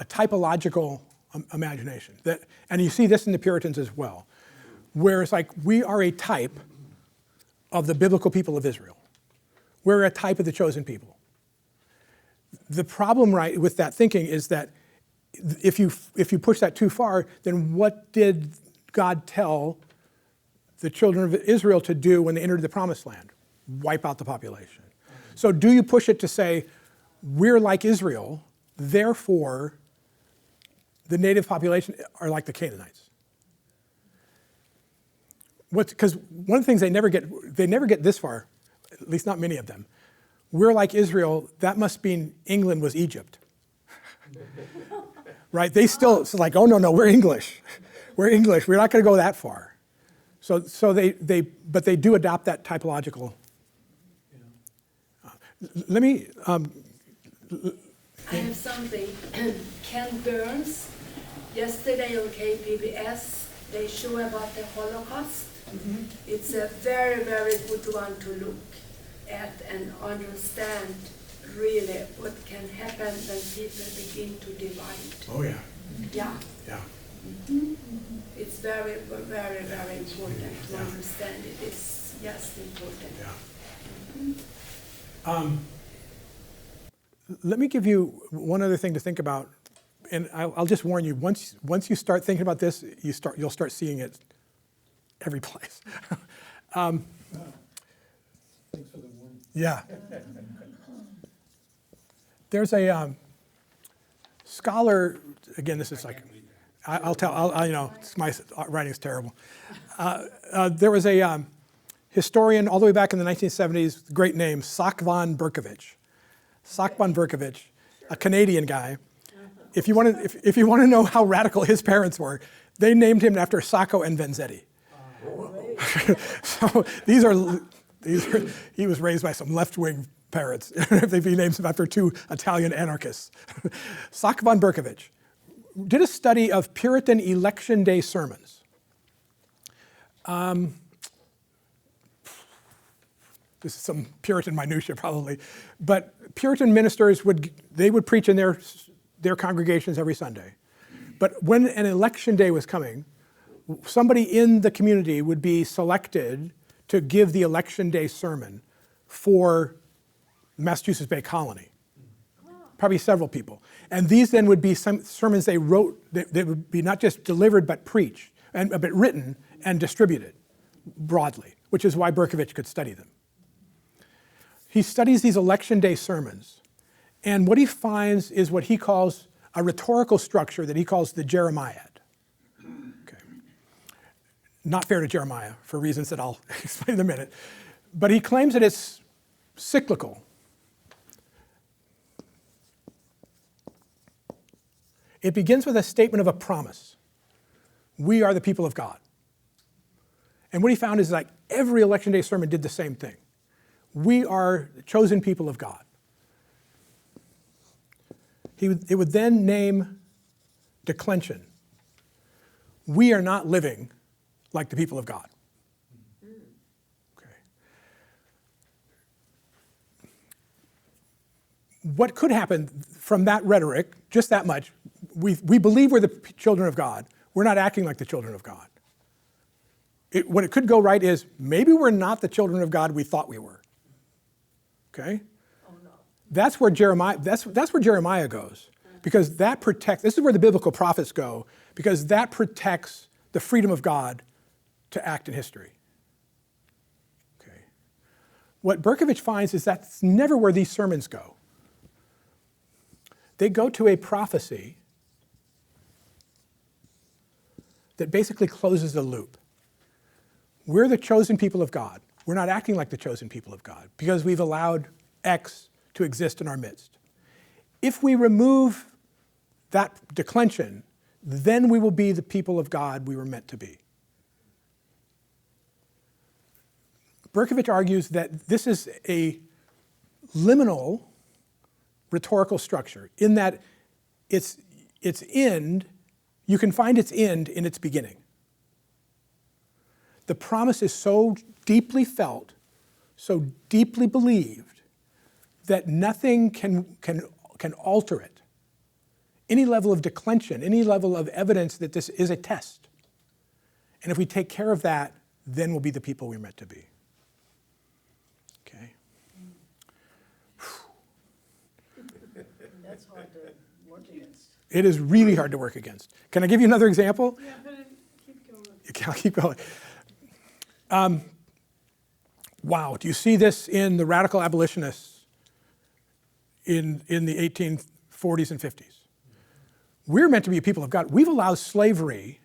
typological imagination. And you see this in the Puritans as well, where it's like we are a type of the biblical people of Israel. We're a type of the chosen people. The problem, right, with that thinking is that if you push that too far, then what did God tell the children of Israel to do when they entered the Promised Land? Wipe out the population. So do you push it to say, we're like Israel, therefore the native population are like the Canaanites? Because one of the things they never get this far, at least not many of them. We're like Israel, that must mean England was Egypt. Right? They still, it's like, oh no, we're English. We're English, we're not gonna go that far. So but they do adopt that typological. Let me. I have something. Ken Burns, yesterday on KPBS, they show about the Holocaust. Mm-hmm. It's a very, very good one to look at and understand really what can happen when people begin to divide. Oh yeah. Yeah. Yeah. Mm-hmm. It's very, very, very important to understand it. It's just important. Yeah. Mm-hmm. Let me give you one other thing to think about, and I'll just warn you. Once you start thinking about this, you'll start seeing it every place. Thanks for the warning. Yeah. There's a scholar. Again, this is like I'll my writing is terrible. There was a historian all the way back in the 1970s. Great name, Sack von Berkovich. Sack von Berkovich, a Canadian guy. If you want to know how radical his parents were, they named him after Sacco and Vanzetti. So he was raised by some left-wing parents. If he names him after two Italian anarchists. Sack von Berkovich did a study of Puritan election day sermons. This is some Puritan minutia probably. But Puritan ministers would preach in their congregations every Sunday. But when an election day was coming, somebody in the community would be selected to give the election day sermon for Massachusetts Bay Colony. Probably several people. And these then would be some sermons they wrote that would be not just delivered but preached, but written and distributed broadly, which is why Berkovich could study them. He studies these election day sermons, and what he finds is what he calls a rhetorical structure that he calls the Jeremiad. Okay. Not fair to Jeremiah for reasons that I'll explain in a minute. But he claims that it's cyclical. It begins with a statement of a promise. We are the people of God. And what he found is like every election day sermon did the same thing. We are the chosen people of God. It would then name declension. We are not living like the people of God. Okay. What could happen from that rhetoric, just that much, we believe we're the children of God. We're not acting like the children of God. What it could go right is maybe we're not the children of God we thought we were. Okay? Oh, no. That's where Jeremiah goes, because that protects. This is where the biblical prophets go, because that protects the freedom of God to act in history. Okay. What Berkovich finds is that's never where these sermons go. They go to a prophecy that basically closes the loop. We're the chosen people of God. We're not acting like the chosen people of God because we've allowed X to exist in our midst. If we remove that declension, then we will be the people of God we were meant to be. Berkovich argues that this is a liminal rhetorical structure in that its end, you can find its end in its beginning. The promise is so deeply felt, so deeply believed, that nothing can alter it. Any level of declension, any level of evidence that this is a test. And if we take care of that, then we'll be the people we're meant to be. Okay? That's hard to work against. It is really hard to work against. Can I give you another example? Yeah, but keep going. I'll keep going. Wow, do you see this in the radical abolitionists in the 1840s and 50s? We're meant to be a people of God. We've allowed slavery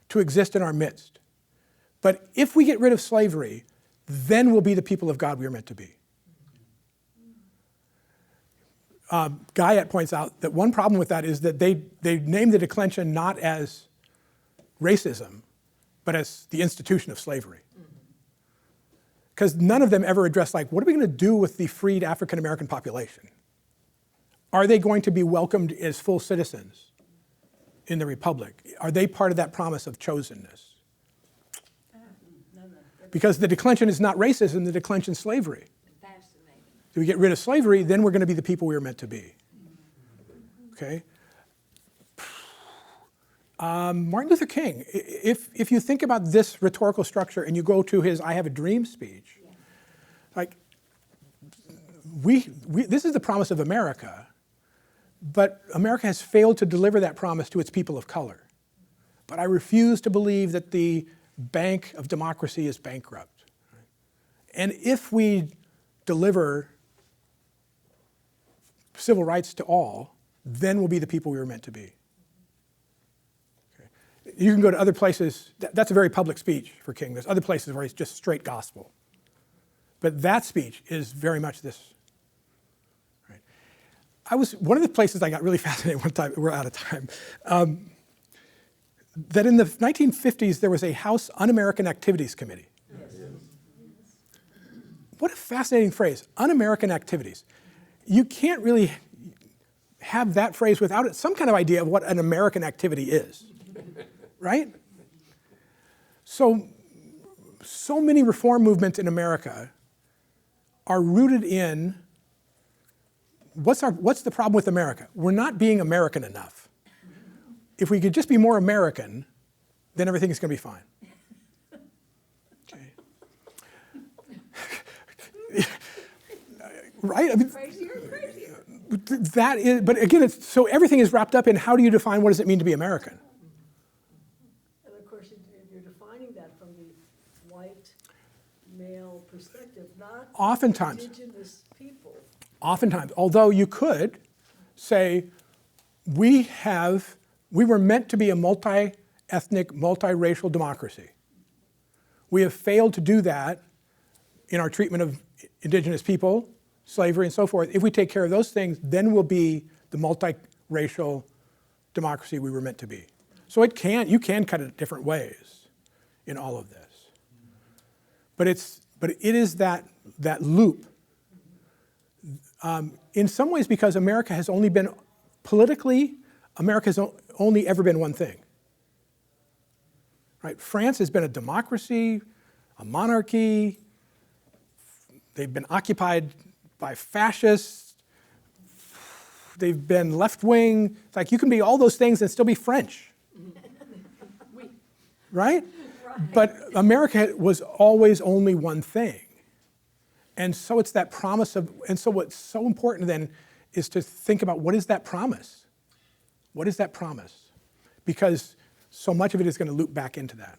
to exist in our midst. But if we get rid of slavery, then we'll be the people of God we are meant to be. Guyette points out that one problem with that is that they name the declension not as racism, but as the institution of slavery. Because none of them ever address, like, what are we going to do with the freed African-American population? Are they going to be welcomed as full citizens in the Republic? Are they part of that promise of chosenness? Because the declension is not racism, the declension is slavery. Fascinating. If we get rid of slavery, then we're going to be the people we were meant to be. Okay? Martin Luther King, if you think about this rhetorical structure and you go to his I Have a Dream speech, like, this is the promise of America, but America has failed to deliver that promise to its people of color. But I refuse to believe that the bank of democracy is bankrupt. And if we deliver civil rights to all, then we'll be the people we were meant to be. You can go to other places. That's a very public speech for King. There's other places where it's just straight gospel. But that speech is very much this. Right. One of the places I got really fascinated one time, we're out of time, that in the 1950s there was a House Un-American Activities Committee. Yes. What a fascinating phrase, Un-American Activities. You can't really have that phrase without some kind of idea of what an American activity is. Right? So many reform movements in America are rooted in what's the problem with America? We're not being American enough. If we could just be more American, then everything is going to be fine. Okay. Right? I mean, Crazier and crazier. that is, but again, so everything is wrapped up in how do you define what does it mean to be American? And of course, you're defining that from the white male perspective, not Oftentimes. indigenous people. Oftentimes, although you could say we were meant to be a multi-ethnic, multiracial democracy. We have failed to do that in our treatment of indigenous people, slavery, and so forth. If we take care of those things, then we'll be the multiracial democracy we were meant to be. So you can cut it different ways in all of this. But it is that loop. In some ways, because America has only been, politically, America has only ever been one thing. Right? France has been a democracy, a monarchy. They've been occupied by fascists. They've been left-wing. It's like you can be all those things and still be French. Right? But America was always only one thing. And so it's that promise of, and so what's so important then is to think about what is that promise? What is that promise? Because so much of it is going to loop back into that.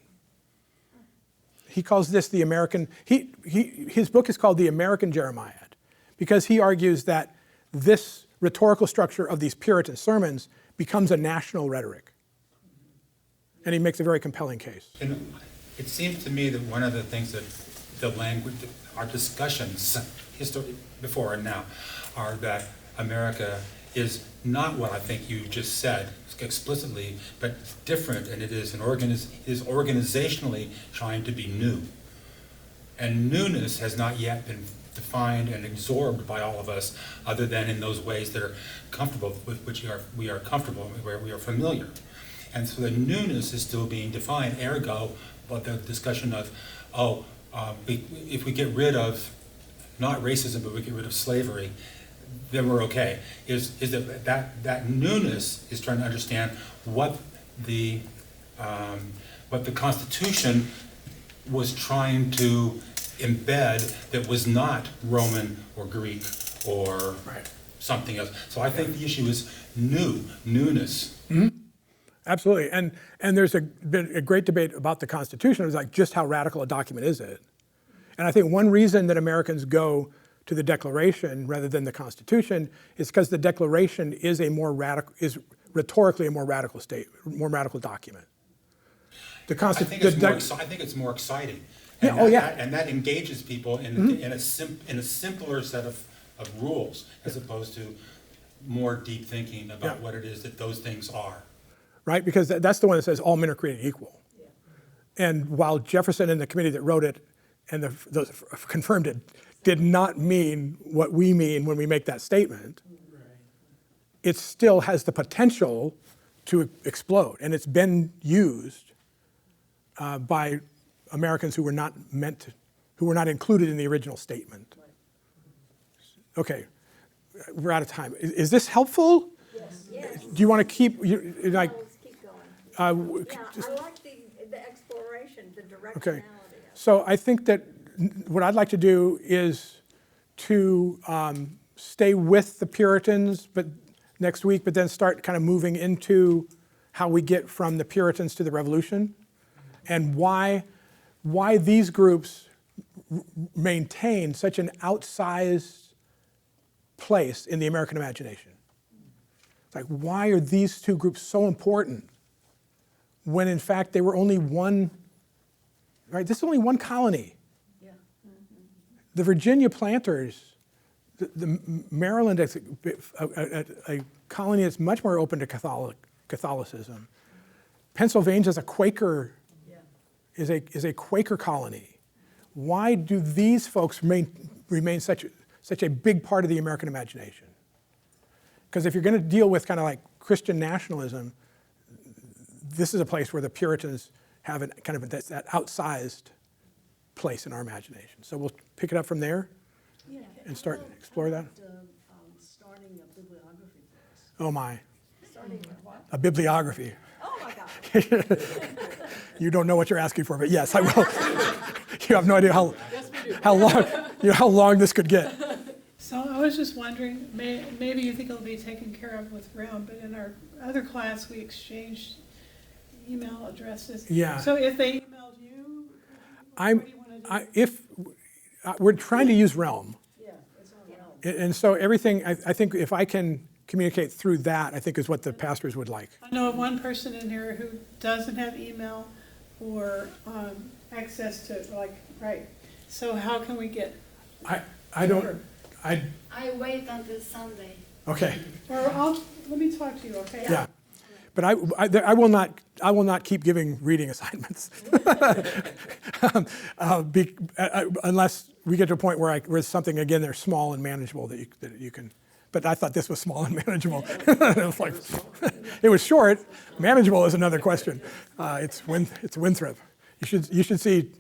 He calls this the American, his book is called The American Jeremiad, because he argues that this rhetorical structure of these Puritan sermons becomes a national rhetoric. And he makes a very compelling case. And it seems to me that one of the things that the language, our discussions, before and now, are that America is not what I think you just said explicitly, but different, and it is organizationally trying to be new. And newness has not yet been defined and absorbed by all of us, other than in those ways that are comfortable, with which we are comfortable, where we are familiar. And so the newness is still being defined, ergo, but the discussion of, if we get rid of, not racism, but we get rid of slavery, then we're okay. Is that newness is trying to understand what the Constitution was trying to embed that was not Roman or Greek or something else. So I think the issue is newness. Mm-hmm. Absolutely, and there's been a great debate about the Constitution. It was like, just how radical a document is it? And I think one reason that Americans go to the Declaration rather than the Constitution is because the Declaration is rhetorically a more radical document. The Constitution. I think it's more exciting. And and that engages people in a simpler set of rules, as opposed to more deep thinking about what it is that those things are. Right, because that's the one that says all men are created equal. Yeah. And while Jefferson and the committee that wrote it and those confirmed it did not mean what we mean when we make that statement, it still has the potential to explode. And it's been used by Americans who were not included in the original statement. Okay, we're out of time. Is this helpful? Yes. Do you want to keep, Let's keep going. I like the exploration, the directionality. Okay, so I think that what I'd like to do is to stay with the Puritans next week, but then start kind of moving into how we get from the Puritans to the Revolution, and why these groups maintain such an outsized place in the American imagination. It's like, why are these two groups so important when in fact they were only one, right? This is only one colony. Yeah. Mm-hmm. The Virginia planters, the Maryland is a colony that's much more open to Catholicism. Pennsylvania is a Quaker, is a Quaker colony. Why do these folks remain such a big part of the American imagination? Because if you're going to deal with kind of like Christian nationalism, this is a place where the Puritans have that outsized place in our imagination. So we'll pick it up from there. and explore that? Starting a bibliography for us. Oh my, Starting with what? a bibliography. Oh, my God. You don't know what you're asking for, but yes, I will. You have no idea how long this could get. So I was just wondering, maybe you think it'll be taken care of with Realm, but in our other class, we exchanged email addresses. Yeah. So if they emailed you, I'm, what do you want to do? we're trying to use Realm, Yeah, it's on Realm. and so everything, I think if I can communicate through that, I think is what the pastors would like. I know of one person in here who doesn't have email or access to, right. So how can we get, I don't, I wait until Sunday. okay, or let me talk to you, okay? yeah. But I will not keep giving reading assignments unless we get to a point where it's something, again, they're small and manageable that you can. But I thought this was small and manageable. It was like, it was short. Manageable is another question. It's Winthrop. You should see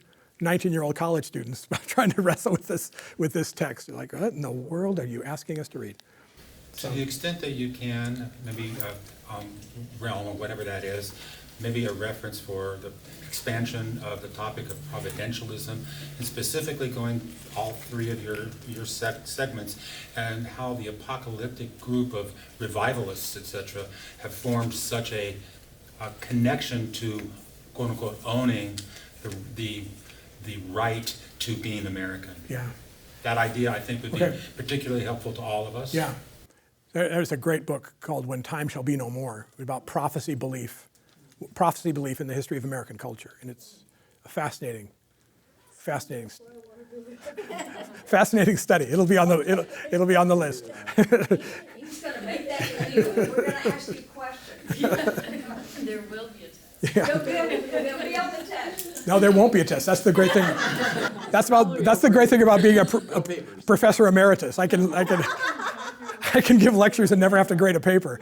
19-year-old college students trying to wrestle with this text. You're like, what in the world are you asking us to read? To the extent that you can, maybe Realm or whatever that is, maybe a reference for the expansion of the topic of providentialism, and specifically going all three of your segments, and how the apocalyptic group of revivalists, etc., have formed such a connection to quote unquote owning the right to being American. Yeah. That idea, I think, would Okay. be particularly helpful to all of us. Yeah. There's a great book called When Time Shall Be No More about prophecy belief in the history of American culture. And it's a fascinating study. It'll be on the list. He's gonna make that review, and we're gonna ask you questions. There will be a test. Yeah. They'll be on the test. No, there won't be a test. That's the great thing. That's the great thing about being a professor emeritus. I can give lectures and never have to grade a paper.